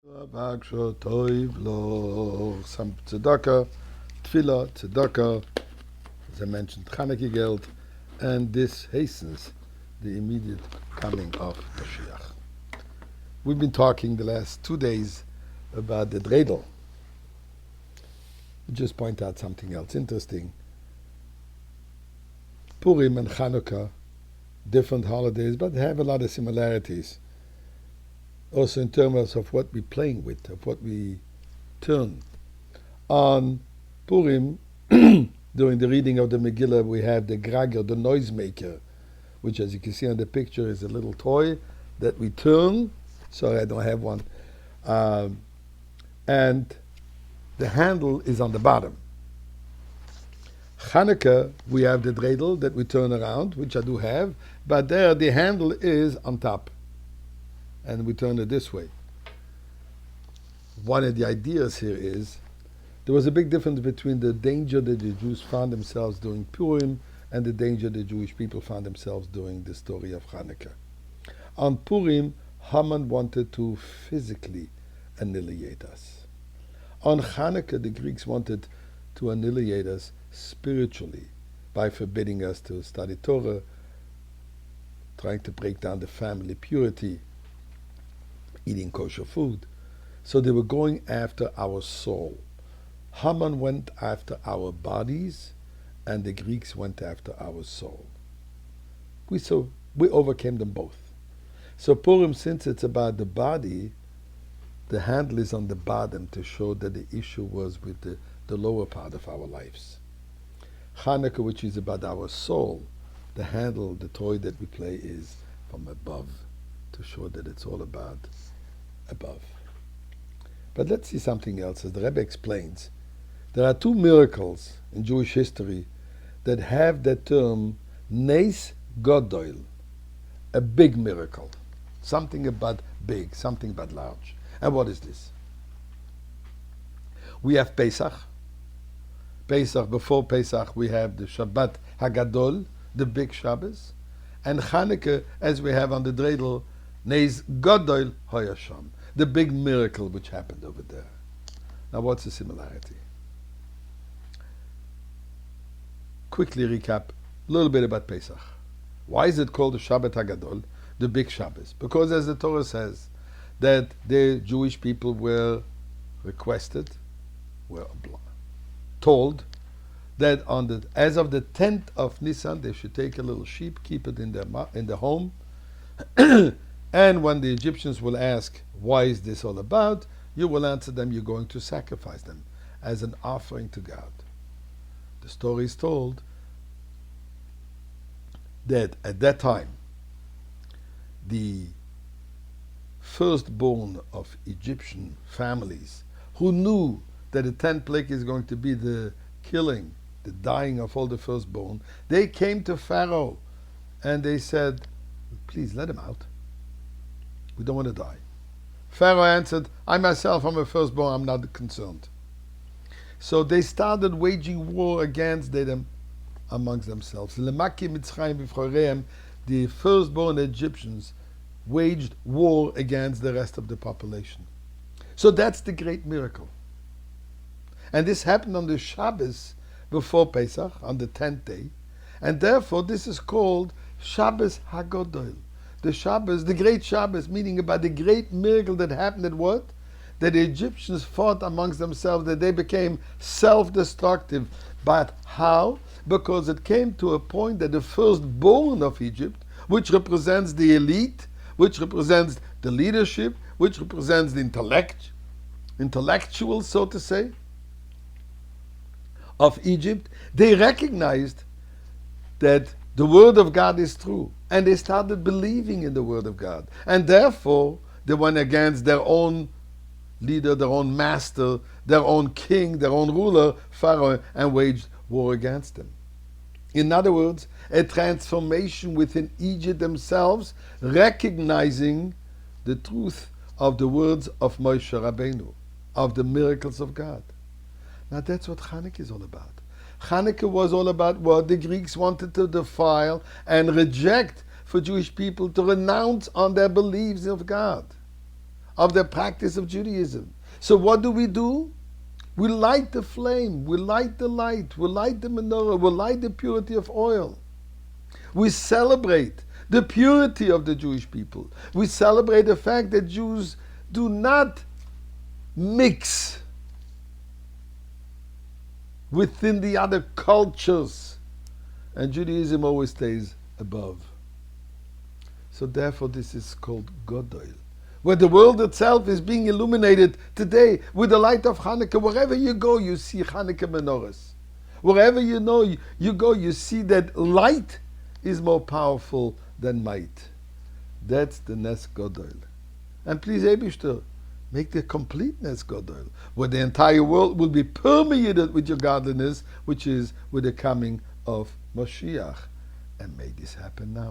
Vaksho toiv lo some tzedakah, tefillah, tzedakah, as I mentioned, Chanukah geld, and this hastens the immediate coming of Mashiach. We've been talking the last 2 days about the dreidel. Just point out something else interesting. Purim and Chanukah, different holidays, but they have a lot of similarities. Also in terms of what we're playing with, of what we turn. On Purim, during the reading of the Megillah, we have the grager, the noisemaker, which as you can see on the picture is a little toy that we turn. Sorry, I don't have one. And the handle is on the bottom. Chanukah, we have the dreidel that we turn around, which I do have, but there the handle is on top. And we turn it this way. One of the ideas here is there was a big difference between the danger that the Jews found themselves during Purim and the danger the Jewish people found themselves during the story of Chanukah. On Purim, Haman wanted to physically annihilate us. On Chanukah, the Greeks wanted to annihilate us spiritually by forbidding us to study Torah, trying to break down the family purity, eating kosher food. So they were going after our soul. Haman went after our bodies, and the Greeks went after our soul. We overcame them both. So Purim, since it's about the body, the handle is on the bottom to show that the issue was with the lower part of our lives. Chanukah, which is about our soul, the handle, the toy that we play, is from above to show that it's all about above. But let's see something else. As the Rebbe explains, there are two miracles in Jewish history that have that term Nes Godol, a big miracle, something about big, something about large. And what is this? We have Pesach. Before Pesach, we have the Shabbat Hagadol, the big Shabbos, and Chanukah, as we have on the dreidel, Nes Godol Hoyasham, the big miracle which happened over there. Now, what's the similarity? Quickly recap a little bit about Pesach. Why is it called the Shabbat Hagadol, the big Shabbos? Because as the Torah says, that the Jewish people were requested, were told, that as of the 10th of Nisan, they should take a little sheep, keep it in their home, and when the Egyptians will ask, why is this all about? You will answer them, you're going to sacrifice them as an offering to God. The story is told that at that time, the firstborn of Egyptian families who knew that the 10th plague is going to be the killing, the dying of all the firstborn, they came to Pharaoh and they said, please let him out. We don't want to die. Pharaoh answered, I myself am a firstborn, I'm not concerned. So they started waging war against them amongst themselves. The firstborn Egyptians waged war against the rest of the population. So that's the great miracle. And this happened on the Shabbos before Pesach, on the 10th day. And therefore this is called Shabbos HaGodol. The Shabbos, the great Shabbos, meaning about the great miracle that happened at what? That the Egyptians fought amongst themselves, that they became self-destructive. But how? Because it came to a point that the firstborn of Egypt, which represents the elite, which represents the leadership, which represents the intellectuals, so to say, of Egypt, they recognized that the word of God is true. And they started believing in the word of God. And therefore, they went against their own leader, their own master, their own king, their own ruler, Pharaoh, and waged war against them. In other words, a transformation within Egypt themselves, recognizing the truth of the words of Moshe Rabbeinu, of the miracles of God. Now that's what Chanukah is all about. Chanukah was all about what the Greeks wanted to defile and reject for Jewish people to renounce on their beliefs of God. of the practice of Judaism. So what do? We light the flame, we light the light, we light the menorah, we light the purity of oil. We celebrate the purity of the Jewish people. We celebrate the fact that Jews do not mix within the other cultures, and Judaism always stays above. So therefore this is called Godol, where the world itself is being illuminated today with the light of Hanukkah. Wherever you go, you see Hanukkah menorahs. Wherever you go, you see that light is more powerful than might. That's the Nes Godol. And please, Eibishter, make the complete Nes Godol, where the entire world will be permeated with your godliness, which is with the coming of Moshiach. And may this happen now.